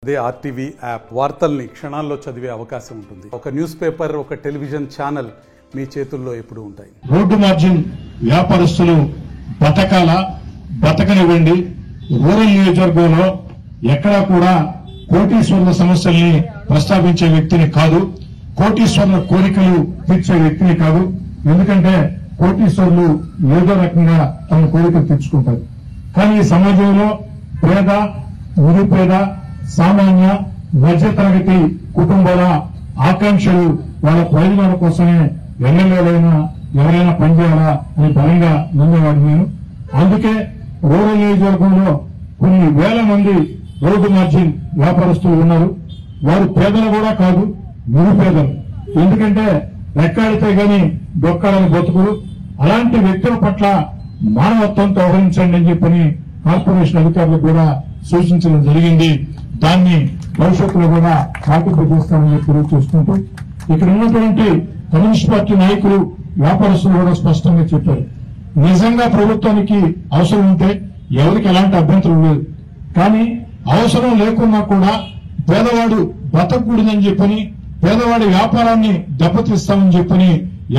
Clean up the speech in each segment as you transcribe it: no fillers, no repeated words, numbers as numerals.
అదే RTV app వార్తల్ని క్షణాల్లో చదివే అవకాశం ఉంటుంది. ఒక న్యూస్ పేపర్, ఒక టెలివిజన్ ఛానల్ మీ చేతుల్లో ఎప్పుడూ ఉంటాయి. రోడ్డు మార్జిన్ వ్యాపారస్తులు బతకనివ్వండి. రూరల్ నియోజకవర్గంలో ఎక్కడా కూడా కోటీశ్వరుల సమస్యల్ని ప్రస్తావించే వ్యక్తిని కాదు, కోటీశ్వరుల కోరికలు తీర్చే వ్యక్తిని కాదు. ఎందుకంటే కోటీశ్వరులు ఏదో రకంగా తమ కోరికలు తీర్చుకుంటారు. కానీ ఈ సమాజంలో పేద, నిరుపేద, సామాన్య, మధ్యతరగతి కుటుంబాల ఆకాంక్షలు, వాళ్ళ ప్రయోజనాల కోసమే ఎమ్మెల్యేలైనా ఎవరైనా పనిచేయాలా అని బలంగా నమ్మేవాడు నేను. అందుకే రూరల్ నియోజకవర్గంలో కొన్ని వేల మంది రోడ్డు మార్జిన్ వ్యాపారస్తులు ఉన్నారు. వారు పేదలు కూడా కాదు, నిరుపేదలు. ఎందుకంటే రెక్కాడితే గాని డొక్కాలని బతుకులు. అలాంటి వ్యక్తుల పట్ల మానవత్వంతో వ్యవహరించండి అని చెప్పని కార్పొరేషన్ అధికారులకు కూడా సూచించడం జరిగింది. దాన్ని భవిష్యత్తులో కూడా పాటింపు చేస్తామని తెలియజేసుకుంటూ, ఇక్కడ ఉన్నటువంటి కమ్యూనిస్ట్ పార్టీ నాయకులు, వ్యాపారస్తులు కూడా స్పష్టంగా చెప్పారు. నిజంగా ప్రభుత్వానికి అవసరం ఉంటే ఎవరికి ఎలాంటి అభ్యంతరం లేదు. కానీ అవసరం లేకున్నా కూడా పేదవాడు బతకూడదని చెప్పని, పేదవాడి వ్యాపారాన్ని దెబ్బతీస్తామని చెప్పని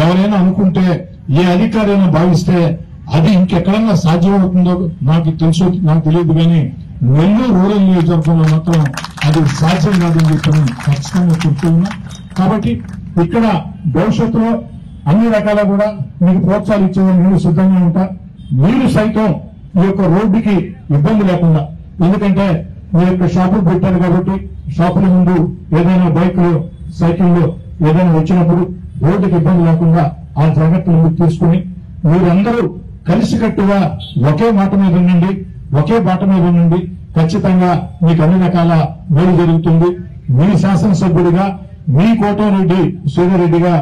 ఎవరైనా అనుకుంటే, ఏ అధికారైనా భావిస్తే అది ఇంకెక్కడన్నా సాధ్యమవుతుందో నాకు తెలియదు. కానీ నెల్లూరు రూరల్ నియోజకవర్గంలో మాత్రం అది సాధ్యం కాదని చెప్పని ఖచ్చితంగా చెప్తున్నా. కాబట్టి ఇక్కడ భవిష్యత్తులో అన్ని రకాల కూడా మీకు ప్రోత్సాహాలు ఇచ్చేవాళ్ళు మీరు సిద్ధంగా ఉంటా. మీరు సైతం ఈ యొక్క రోడ్డుకి ఇబ్బంది లేకుండా, ఎందుకంటే మీ యొక్క షాపులు పెట్టారు కాబట్టి షాపుల ముందు ఏదైనా బైక్లో, సైకిల్లో ఏదైనా వచ్చినప్పుడు రోడ్డుకి ఇబ్బంది లేకుండా ఆ జాగ్రత్తలు మీరు తీసుకుని మీరందరూ కలిసికట్టుగా ఒకే మాట మీద ఉండండి, ఒకే బాట మీద ఉండండి. ఖచ్చితంగా మీకు అన్ని రకాల మేలు జరుగుతుంది. మీ శాసనసభ్యుడిగా, మీ కోటమిరెడ్డి శ్రీధర్రెడ్డిగా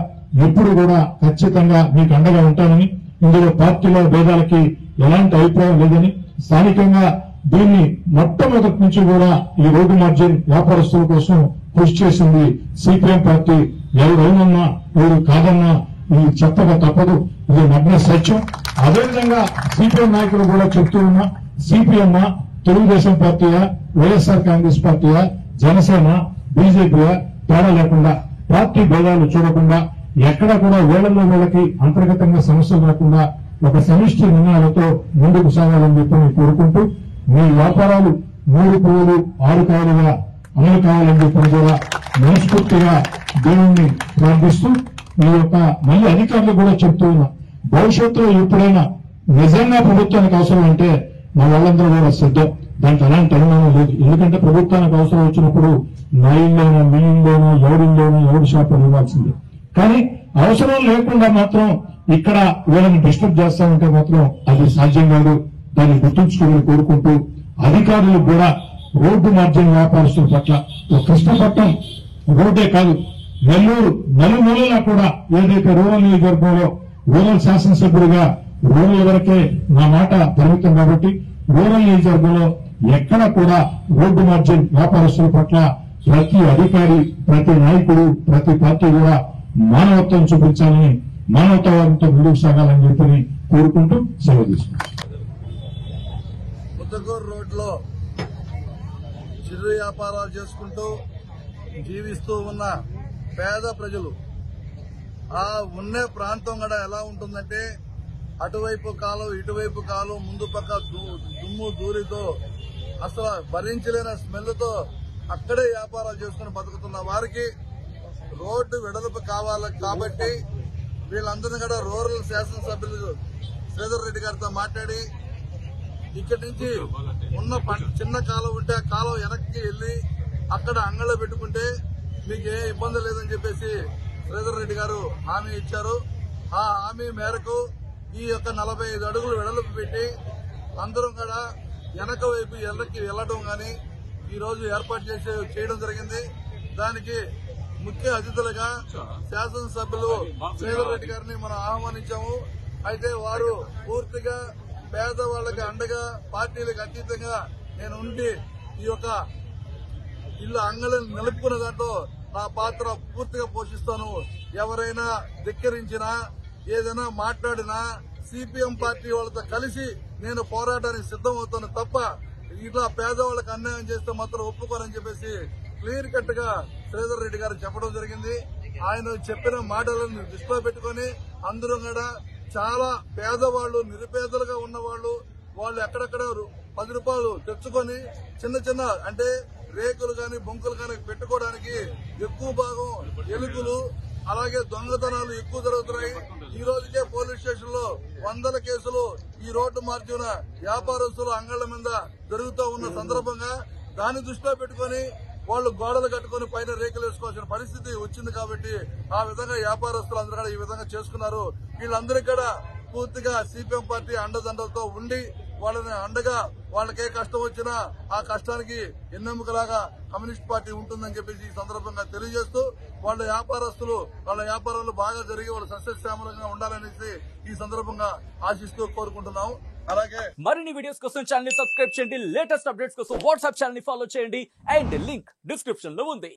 ఎప్పుడు కూడా ఖచ్చితంగా మీకు అండగా ఉంటానని, ఇందులో పార్టీలో భేదాలకి ఎలాంటి అభిప్రాయం లేదని, స్థానికంగా దీన్ని మొట్టమొదటి నుంచి కూడా ఈ రోడ్డు మార్జిన్ వ్యాపారస్తుల కోసం కృషి చేసింది సిపిఎం పార్టీ. ఎవరు అవునన్నా ఎవరు కాదన్నా ఇది చెప్పక తప్పదు, ఇది నగ్న సత్యం. అదేవిధంగా సిపిఎం నాయకులు కూడా చెప్తూ ఉన్నా, సిపిఎం తెలుగుదేశం పార్టీయా, వైఎస్ఆర్ కాంగ్రెస్ పార్టీయా, జనసేన, బీజేపీయా తేడా లేకుండా, పార్టీ భేదాలు చూడకుండా, ఎక్కడా కూడా వేళ్లలో వేళకి అంతర్గతంగా సమస్యలు రాకుండా ఒక సమిష్టి నిర్ణయాలతో ముందుకు సాగాలని చెప్పి కోరుకుంటూ, మీ వ్యాపారాలు 3 పువ్వులు 6 కాయలుగా అమలు కావాలని చెప్పి కూడా మనస్ఫూర్తిగా దేవుణ్ణి ప్రార్థిస్తూ, ఈ యొక్క మళ్ళీ అధికారులు కూడా చెప్తూ ఉన్నా, భవిష్యత్తులో ఎప్పుడైనా నిజంగా ప్రభుత్వానికి అవసరం అంటే మా వాళ్ళందరూ కూడా సిద్ధం. దాంట్లో అలాంటి అనుమానం లేదు. ఎందుకంటే ప్రభుత్వానికి అవసరం వచ్చినప్పుడు నా ఇల్లోనో, మీ ఇల్లోనో, ఎవరి షాపులు ఇవ్వాల్సిందే. కానీ అవసరం లేకుండా మాత్రం ఇక్కడ వీళ్ళని డిస్టర్బ్ చేస్తామంటే మాత్రం అది సాధ్యం కాదు. దాన్ని గుర్తుంచుకోవాలని కోరుకుంటూ, అధికారులకు కూడా రోడ్డు మార్జిన్ వ్యాపారస్తుల పట్ల కృష్ణపట్నం రోడ్డే కాదు, నెల్లూరు నలుమూలలా కూడా ఏదైతే రూరల్ నియోజకవర్గంలో రూరల్ శాసనసభ్యుడిగా రూరల్ వరకే నా మాట పరిమితం కాబట్టి, రూరల్ నియోజకవర్గంలో ఎక్కడ కూడా రోడ్డు మార్జిన్ వ్యాపారస్తుల పట్ల ప్రతి అధికారి, ప్రతి నాయకుడు, ప్రతి పార్టీ కూడా మానవత్వం చూపించాలని, మానవతావాదంతో ముందుకు సాగాలని చెప్పని కోరుకుంటూ సెలవు తీసుకుంటాం. ముద్దకూరు రోడ్లో చిరు వ్యాపారాలు చేసుకుంటూ జీవిస్తూ ఉన్న పేద ప్రజలు, ఆ ఉండే ప్రాంతం కూడా ఎలా ఉంటుందంటే, అటువైపు కాలం, ఇటువైపు కాలం, ముందు పక్క దుమ్ము ధూళితో అసలు భరించలేని స్మెల్తో అక్కడే వ్యాపారాలు చేసుకుని బతుకుతున్న వారికి రోడ్డు వెడల్పు కావాలి. కాబట్టి వీళ్ళందరినీ కూడా రూరల్ శాసనసభ్యులు శ్రీధర్ రెడ్డి గారితో మాట్లాడి, ఇక్కడి నుంచి ఉన్న చిన్న కాలం ఉంటే ఆ కాలం వెనక్కి వెళ్లి అక్కడ అంగళ్ళ పెట్టుకుంటే మీకు ఏ ఇబ్బంది లేదని చెప్పేసి శ్రీధర్ రెడ్డి గారు హామీ ఇచ్చారు. ఆ హామీ మేరకు ఈ యొక్క 45 అడుగులు వెడల్పు పెట్టి అందరం కూడా వెనక వైపు ఎల్లకి వెళ్లడం గాని ఈ రోజు ఏర్పాటు చేయడం జరిగింది. దానికి ముఖ్య అతిథులుగా శాసనసభ్యులు శ్రీధర్ రెడ్డి గారిని మనం ఆహ్వానించాము. అయితే వారు పూర్తిగా పేదవాళ్లకు అండగా, పార్టీలకు అతీతంగా నేను ఉండి ఈ యొక్క ఇల్లు అంగళం నిలుపుకున్న దాంట్లో నా పాత్ర పూర్తిగా పోషిస్తాను. ఎవరైనా ధిక్కరించినా, ఏదైనా మాట్లాడినా సిపిఎం పార్టీ వాళ్ళతో కలిసి నేను పోరాటానికి సిద్దమవుతాను తప్ప ఇట్లా పేదవాళ్ళకి అన్యాయం చేస్తే మాత్రం ఒప్పుకోరని చెప్పేసి క్లియర్ కట్ గా శ్రీధర్ రెడ్డి గారు చెప్పడం జరిగింది. ఆయన చెప్పిన మాటలను దృష్టిలో పెట్టుకుని అందరూ కూడా చాలా పేదవాళ్లు, నిరుపేదలుగా ఉన్నవాళ్లు, వాళ్ళు ఎక్కడెక్కడ 10 రూపాయలు తెచ్చుకొని చిన్న చిన్న అంటే రేకులు గాని బొంకులు గాని పెట్టుకోవడానికి ఎక్కువ భాగం ఎలుకలు అలాగే దొంగతనాలు ఎక్కువ జరుగుతున్నాయి. ఈ రోజుకే పోలీస్ స్టేషన్ లో 100 కేసులు ఈ రోడ్డు మార్జిన వ్యాపారస్తులు అంగళ్ల మీద జరుగుతూ ఉన్న సందర్భంగా దాన్ని దృష్టిలో పెట్టుకుని వాళ్ళు గోడలు కట్టుకుని పైన రేకులు వేసుకోవాల్సిన పరిస్థితి వచ్చింది. కాబట్టి ఆ విధంగా వ్యాపారస్తులు అందరూ కూడా ఈ విధంగా చేసుకున్నారు. వీళ్ళందరికీ కూడా పూర్తిగా సిపిఎం పార్టీ అండదండలతో ఉండి వాళ్ళని అండగా వాళ్ళకే కష్టం వచ్చినా ఆ కష్టానికి ఎన్నెముకలాగా కమ్యూనిస్ట్ పార్టీ ఉంటుందని చెప్పేసి ఈ సందర్భంగా తెలియజేస్తూ వాళ్ళ వ్యాపారస్తులు వాళ్ళ వ్యాపారాలు బాగా జరిగి వాళ్ళు సస్యశ్యామలంగా ఉండాలనేసి ఈ సందర్భంగా ఆశిస్తూ కోరుకుంటున్నాం. అలాగే మరిన్ని వీడియోస్ కోసం ఛానల్ ని సబ్స్క్రైబ్ చేయండి, లేటెస్ట్ అప్డేట్స్ కోసం వాట్సాప్ ఛానల్ ని ఫాలో చేయండి అండ్ లింక్ డిస్క్రిప్షన్ లో ఉంది.